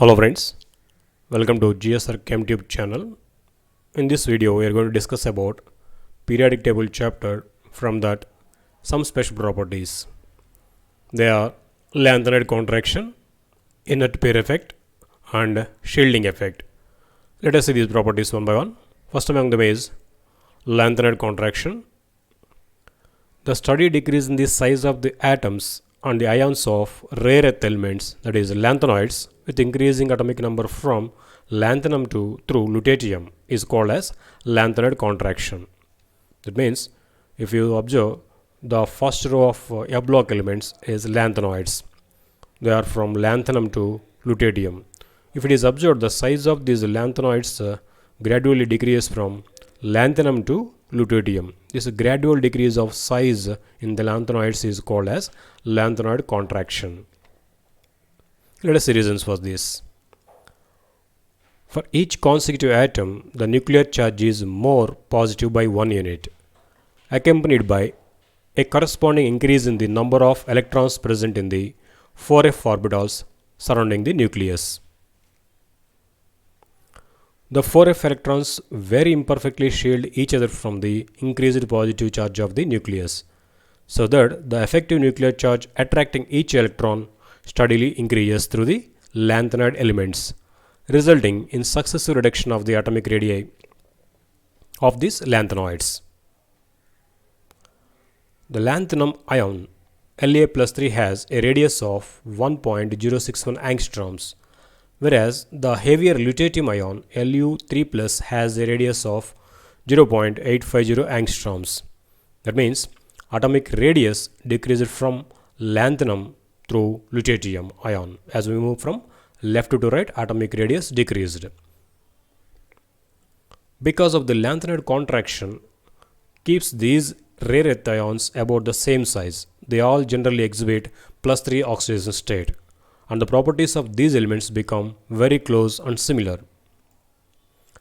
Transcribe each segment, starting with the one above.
Hello friends, welcome to GSR ChemTube channel. In this video we are going to discuss about periodic table chapter, from that some special properties. They are lanthanide contraction, inert pair effect and shielding effect. Let us see these properties one by one. First among them is lanthanide contraction. The steady decrease in the size of the atoms and the ions of rare earth elements, that is lanthanoids, with increasing atomic number from lanthanum to through lutetium is called as lanthanide contraction. That means if you observe, the first row of F block elements is lanthanoids. They are from lanthanum to lutetium. If it is observed, the size of these lanthanoids gradually decreases from lanthanum to lutetium. This gradual decrease of size in the lanthanoids is called as lanthanoid contraction. Let us see reasons for this. For each consecutive atom, the nuclear charge is more positive by 1 unit, accompanied by a corresponding increase in the number of electrons present in the 4f orbitals surrounding the nucleus. The 4f electrons very imperfectly shield each other from the increased positive charge of the nucleus, so that the effective nuclear charge attracting each electron steadily increases through the lanthanide elements, resulting in successive reduction of the atomic radii of these lanthanoids. The lanthanum ion La+3 has a radius of 1.061 angstroms, whereas the heavier lutetium ion Lu3+ has a radius of 0.850 angstroms. That means atomic radius decreased from lanthanum through lutetium ion. As we move from left to right, atomic radius decreased. Because of the lanthanide contraction keeps these rare earth ions about the same size, they all generally exhibit +3 oxidation state, and the properties of these elements become very close and similar.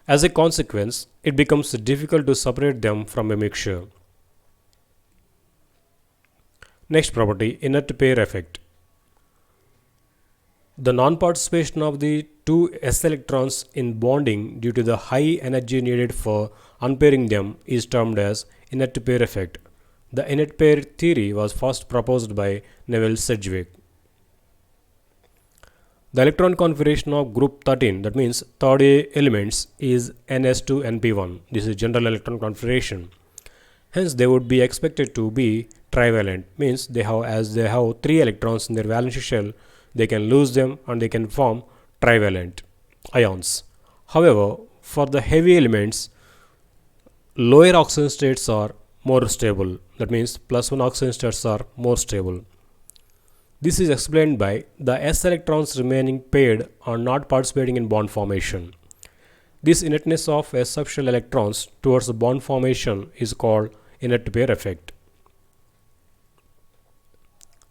As a consequence, it becomes difficult to separate them from a mixture. Next property, inert pair effect. The non-participation of the two s electrons in bonding due to the high energy needed for unpairing them is termed as inert pair effect. The inert pair theory was first proposed by Neville Sedgwick. The electron configuration of group 13, that means third A elements, is ns2np1. This is general electron configuration. Hence they would be expected to be trivalent, means they have 3 electrons in their valence shell, they can lose them and they can form trivalent ions. However, for the heavy elements, lower oxidation states are more stable. That means +1 oxidation states are more stable. This is explained by the s electrons remaining paired or not participating in bond formation. This inertness of s subshell electrons towards the bond formation is called inert pair effect.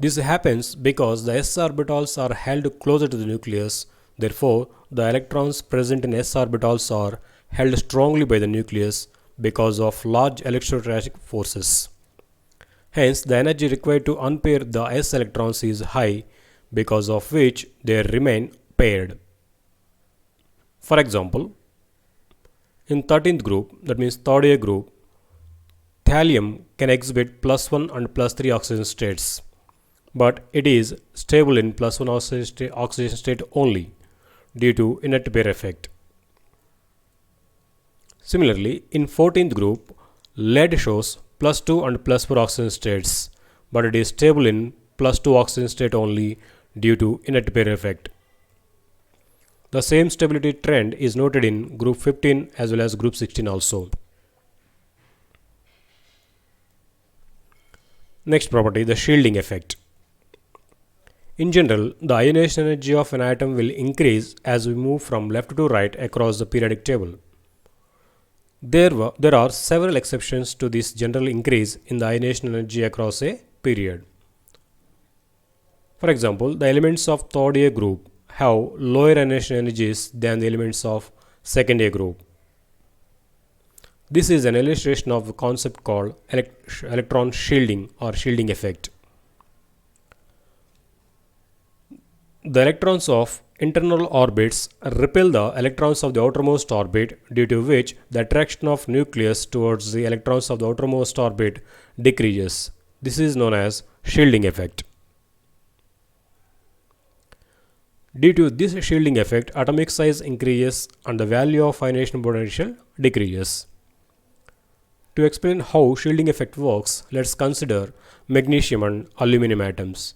This happens because the s orbitals are held closer to the nucleus. Therefore, the electrons present in s orbitals are held strongly by the nucleus because of large electrostatic forces. Hence, the energy required to unpair the s electrons is high, because of which they remain paired. For example, in 13th group, that means third A group, thallium can exhibit +1 and +3 oxidation states, but it is stable in +1 oxidation state only due to inert pair effect. Similarly, in 14th group, lead shows +2 and +4 oxidation states, but it is stable in +2 oxidation state only due to inert pair effect. The same stability trend is noted in group 15 as well as group 16 also. Next property, the shielding effect. In general, the ionization energy of an atom will increase as we move from left to right across the periodic table. There are several exceptions to this general increase in the ionization energy across a period. For example, the elements of third A group have lower ionization energies than the elements of second A group. This is an illustration of a concept called electron shielding or shielding effect. The electrons of internal orbits repel the electrons of the outermost orbit, due to which the attraction of nucleus towards the electrons of the outermost orbit decreases. This is known as shielding effect. Due to this shielding effect, atomic size increases and the value of ionization potential decreases. To explain how shielding effect works, let's consider magnesium and aluminum atoms.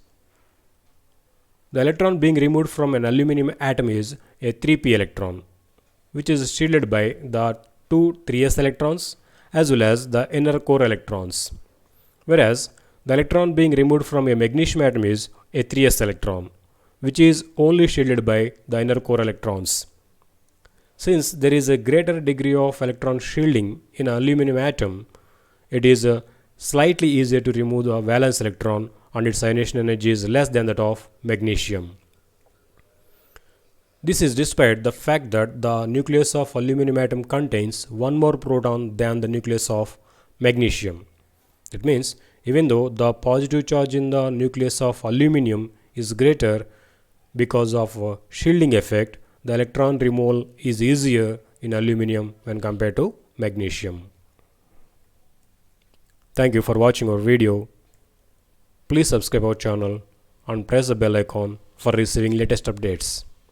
The electron being removed from an aluminum atom is a 3p electron, which is shielded by the two 3s electrons as well as the inner core electrons. Whereas the electron being removed from a magnesium atom is a 3s electron, which is only shielded by the inner core electrons. Since there is a greater degree of electron shielding in an aluminum atom, it is slightly easier to remove the valence electron, and its ionization energy is less than that of magnesium. This is despite the fact that the nucleus of aluminum atom contains one more proton than the nucleus of magnesium. That means even though the positive charge in the nucleus of aluminum is greater, because of shielding effect, the electron removal is easier in aluminum when compared to magnesium. Thank you for watching our video. Please subscribe our channel and press the bell icon for receiving latest updates.